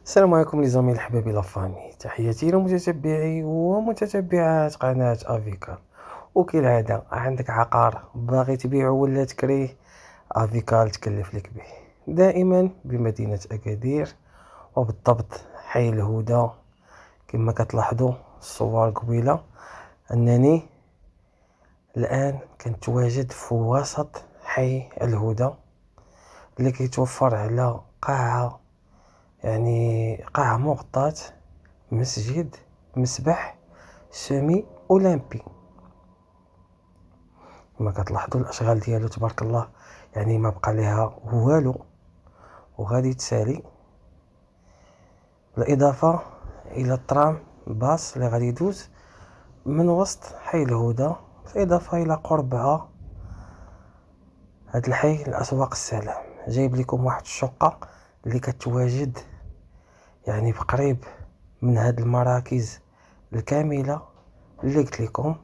السلام عليكم لي زامي الحبابي لا فامي، تحياتي لمتتبعي ومتتبعات قناة افيكا. وكالعادة عندك عقار باغي تبيعه ولا تكريه، افيكا تكلف لك به دائما بمدينة اكادير، وبالضبط حي الهدى. كما كتلاحظوا الصور قبيلة انني الان كنتواجد في وسط حي الهدى، اللي كيتوفر على قاعة، يعني قاعة مغطاة، مسجد، مسبح، سيمي اولمبي. كما كتلاحظوا الاشغال ديالو تبارك الله، يعني ما بقى ليها والو وغادي تسالي، بالاضافه الى الترام باص اللي غادي يدوز من وسط حي الهدى، بالاضافه الى قربها هاد الحي الاسواق السلام. جايب لكم واحد الشقه اللي كتواجد يعني بقريب من هاد المراكز الكامله اللي قلت لكم.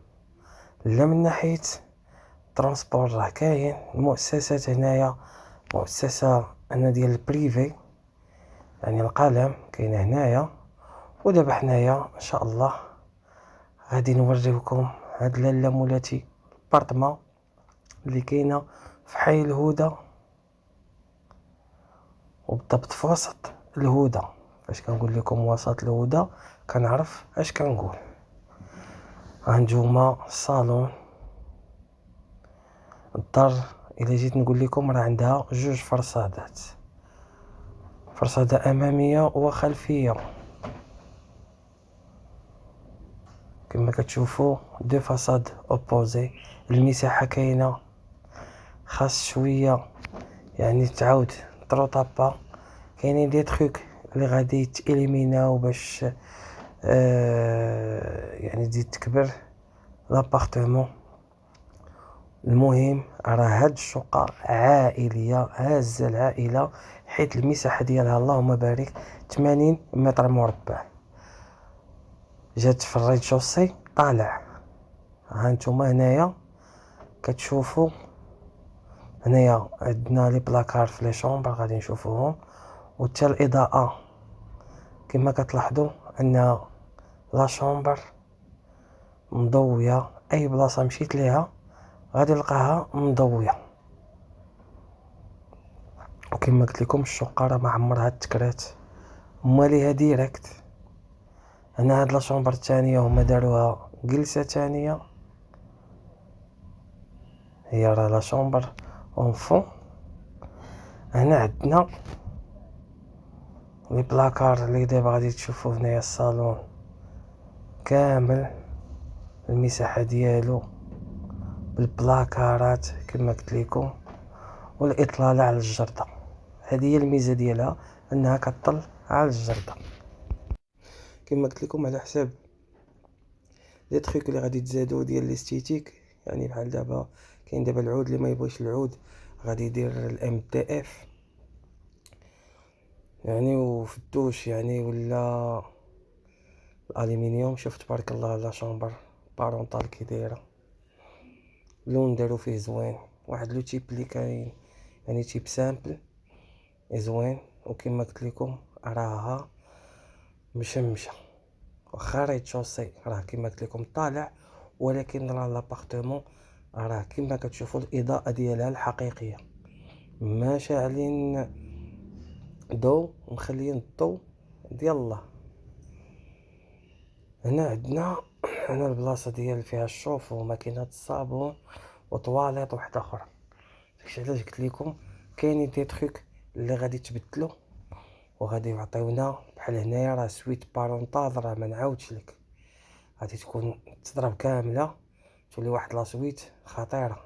لا من ناحيه ترونسبور راه كاين، المؤسسات هنايا مؤسسة أنا ديال البريفي، يعني القلم كاين هنايا. ودابا حنايا ان شاء الله غادي نوريوكم هاد لاله مولاتي البارطمون اللي كاينه في حي الهدى، وبالضبط في وسط الهدى. فاش كنقول لكم وسط الهدى كنعرف اش كنقول. هانتوما الصالون، الدار الا جيت نقول لكم راه عندها جوج فرصادات، فرصادة أمامية وخلفية. كما كتشوفوا دو فاصاد اوبوزي. المساحة كاينة، خاص شوية يعني تعاود تروطابا. كاينين دي تخيك اللي غادي تإليميناو باش يعني تزيد تكبر لابارتمون. المهم راه هاد الشقة عائلية هازة العائلة، حيت المساحة ديالها اللهم بارك 80 متر مربع. جات في الريد شوسي طالع. هانتوما هنايا كتشوفوا، هنايا عندنا لي بلاكار في لي شومبر غادي نشوفوهم، وحتى الاضاءه كما كتلاحظوا ان لا شومبر مضويه، اي بلاصه مشيت ليها غادي نلقاها مضويه. وكما قلت لكم الشقه راه ما عمرها تكرات، ماليها ديريكت. هنا هاد لا شومبر الثانيه هما داروها جلسه ثانيه، هي راه لا شومبر اون فون. هنا عندنا لي بلاكار اللي دابا غادي تشوفوا هنايا. الصالون كامل المساحه ديالو بالبلاكارات كما قلت لكم، والاطلاله على الجرده. هذه هي الميزه ديالها، انها كتطل على الجرده. كما قلت لكم على حساب لي تخيك اللي غادي تزادو ديال الاستيتيك، يعني بحال دابا كاين دابا العود اللي ما يبغيش العود غادي يدير الام دي اف، يعني وفي الدوش يعني ولا الالومنيوم. شوف تبارك الله لا شومبر بارونطال كي دايره، اللون دارو فيه زوين، واحد لو تيب اللي كاين يعني تيب سامبل زوين. وكما قلت لكم راها مشمشه، واخا ريت شوسي راه كما قلت لكم طالع، ولكن راه لابارتمون راه كما كتشوفوا الاضاءه ديالها الحقيقيه، ما شاعلين ضو، مخليين الضو ديال الله. هنا عندنا هنا البلاصه ديال فيها الشوف وماكينه الصابون وطواليط وحده اخرى. داكشي علاش قلت لكم كاينين دي تريك اللي غادي تبدلو وغادي يعطيونا. بحال هنايا راه سويت بارونطاز، راه ما نعاودش لك، غادي تكون تضرب كامله، تولي واحد لا سويت خطيره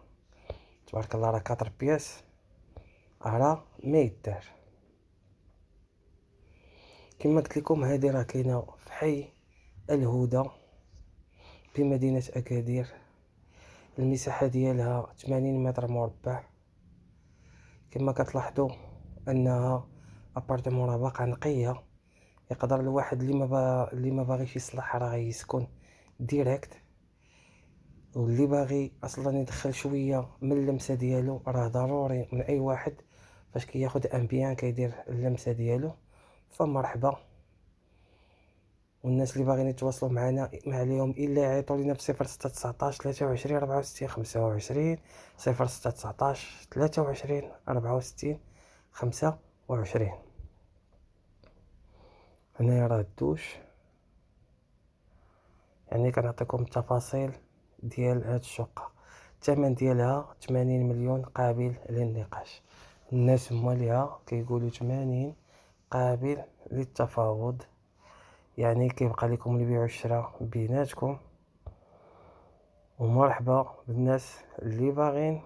تبارك الله. راه 4 بياس راه ما يدار. كما قلت لكم هذه راه كاينه في حي الهدى بمدينه اكادير. المساحه ديالها 80 متر مربع. كما كتلاحظوا انها ابارتمون راه باقا نقيه، يقدر الواحد اللي ما باغيش يصلح راه يسكن ديريكت، واللي باغي اصلا يدخل شويه من اللمسه ديالو راه ضروري من اي واحد فاش كياخد ان بيان كيدير اللمسه ديالو فمرحبا. والناس اللي باغيين يتواصلوا معنا ما عليهم الا يعيطوا لينا ب 0619 23 64 25 0619 23 64 25. هنايا راه الدوش، يعني كنعطيكم التفاصيل ديال هاد الشقة. الثمن ديالها 80 مليون قابل للنقاش. الناس هما ليها كيقولوا 80 قابل للتفاوض، يعني كيبقى لكم البيع والشراء بيناتكم. ومرحبا بالناس اللي باغين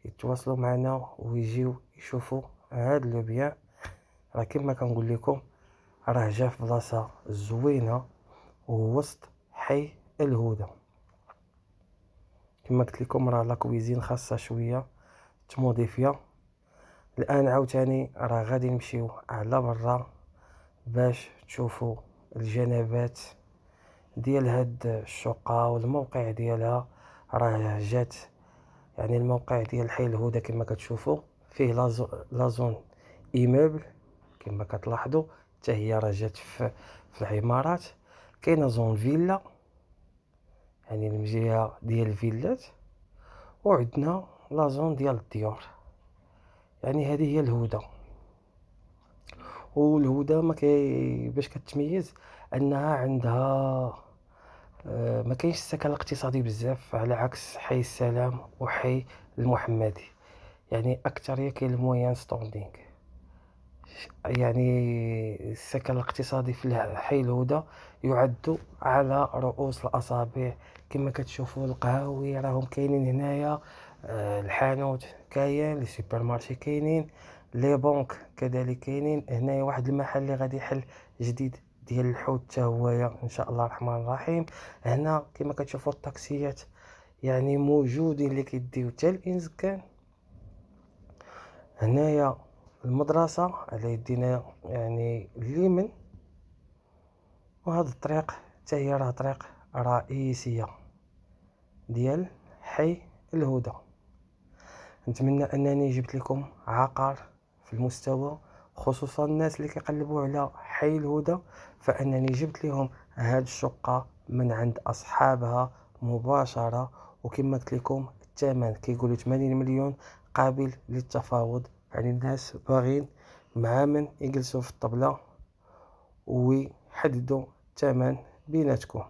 يتواصلوا معنا ويجيو يشوفوا هاد لو بيان. راه كما كنقول لكم راه جا في بلاصه زوينه ووسط حي الهدى. كما قلت لكم راه لا كويزين خاصه شويه تموديفيا. الان عاوتاني راه غادي نمشيو على برا باش تشوفوا الجنبات ديال هاد الشقة والموقع ديالها. راه جات يعني الموقع ديال حي الهدى كما كتشوفوا فيه لازون ايموبل كما كتلاحظوا، حتى هي راه جات في العمارات. كاينه زون فيلا يعني الجهه ديال الفيلات، وعندنا لازون ديال الديور. يعني هذه هي الهدى. والهدى ما باش كتميز انها عندها ما كاينش السكن الاقتصادي بزاف على عكس حي السلام وحي المحمدي. يعني اكثريه كاين المويان ستوندينغ. يعني السكن الاقتصادي في حي الهدى يعد على رؤوس الاصابع. كما كتشوفوا القهاوي راهم كاينين هنايا، الحانوت كاين، لي سوبر مارشي كاينين، لي بنك كذلك كاينين. هنايا واحد المحل اللي غادي يحل جديد ديال الحوت حتى هويا ان شاء الله الرحمن الرحيم. هنا كما كتشوفوا الطاكسيات يعني موجودين اللي كيديو حتى الانسكان. هنايا المدرسه على يدينا يعني اليمين. وهذا الطريق حتى هي راه طريق رئيسيه ديال حي الهدى. نتمنى انني جبت لكم عقار في المستوى، خصوصا الناس اللي كيقلبوا على حي الهدى، فانني جبت لهم هاد الشقه من عند اصحابها مباشره. وكما قلت لكم الثمن كيقولوا 80 مليون قابل للتفاوض. يعني الناس باغين مع من يجلسوا في الطبله ويحددوا الثمن بيناتكم.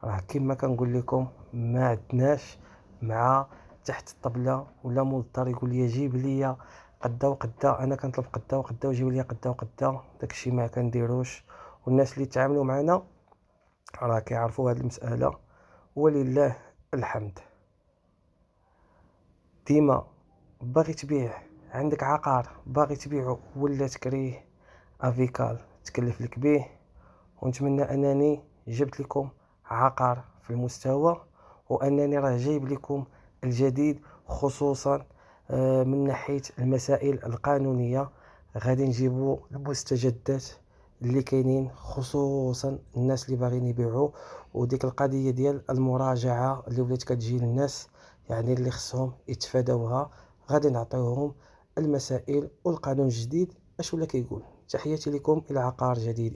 راه كما كنقول لكم ما عندناش مع تحت الطبله ولا مضطر يقول لي جيب لي قدا وقدا. انا كنطلب قدا وقدا وجيب لي قدا وقدا، داكشي ما كنديروش. والناس اللي تعاملوا معنا راه كيعرفوا هذه المساله ولله الحمد. ديما باغي تبيع عندك عقار باغي تبيعه ولا تكريه افيكال تكلف لك به. ونتمنى انني جبت لكم عقار في المستوى، وانني راه جايب لكم الجديد خصوصا من ناحيه المسائل القانونيه. غادي نجيبوا المستجدات اللي كاينين خصوصا الناس اللي باغيين يبيعوا. وديك القضيه ديال المراجعه اللي ولات كتجي للناس يعني اللي خصهم يتفاداوها، غادي نعطيوهم المسائل والقانون الجديد اش ولا كيقول. تحياتي لكم الى عقار جديد.